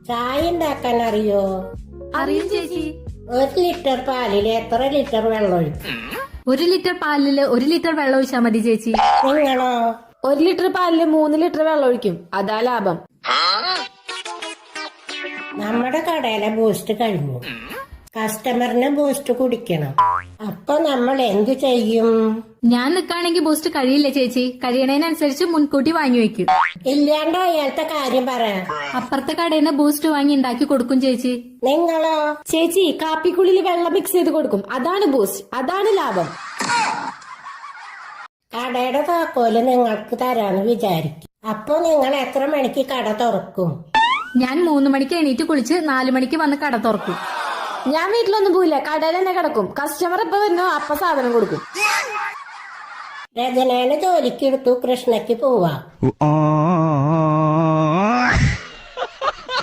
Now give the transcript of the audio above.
ചായ ഉണ്ടാക്കാൻ അറിയോ? അറിയും ചേച്ചി. 1 ലിറ്റർ പാലില് എത്ര ലിറ്റർ വെള്ളം ഒഴിക്കും? 1 ലിറ്റർ പാലില് 1 ലിറ്റർ വെള്ളം ഒഴിച്ചാൽ മതി ചേച്ചി. നിങ്ങളോ? 1 ലിറ്റർ പാലില് 3 ലിറ്റർ വെള്ളം ഒഴിക്കും. അതാ ലാഭം. നമ്മുടെ കടയിലെ ബൂസ്റ്റ് കഴിഞ്ഞു. കസ്റ്റമറിന് ബൂസ്റ്റ് കുടിക്കണം. അപ്പൊ നമ്മൾ എന്തു ചെയ്യും? ഞാൻ നിക്കാണെങ്കിൽ ബൂസ്റ്റ് കഴിയില്ല ചേച്ചി. കഴിയണതിനനുസരിച്ച് മുൻകൂട്ടി വാങ്ങി വെക്കും. ഇല്ലാണ്ടോ അയാളത്തെ കാര്യം പറയാം. അപ്പുറത്തെ കടയിൽ നിന്ന് ബൂസ്റ്റ് വാങ്ങി ഉണ്ടാക്കി കൊടുക്കും ചേച്ചി. നിങ്ങളോ? ചേച്ചി കാപ്പിക്കുള്ളിൽ വെള്ളം മിക്സ് ചെയ്ത് കൊടുക്കും. അതാണ് ബൂസ്റ്റ്. അതാണ് ലാഭം. കടയുടെ താക്കോല് നിങ്ങൾക്ക് തരാന്ന് വിചാരിക്കും. അപ്പൊ നിങ്ങൾ എത്ര മണിക്ക് കട തുറക്കും? ഞാൻ 3 മണിക്ക് എണീറ്റ് കുളിച്ച് 4 മണിക്ക് വന്ന് കട തുറക്കും. ഞാൻ വീട്ടിലൊന്നും പോയില്ല. കടയിൽ തന്നെ കിടക്കും. കസ്റ്റമർ എപ്പോ വരുന്നോ അപ്പൊ സാധനം കൊടുക്കും. രചനേനെ ജോലിക്ക് എടുത്തു. കൃഷ്ണയ്ക്ക് പോവാ.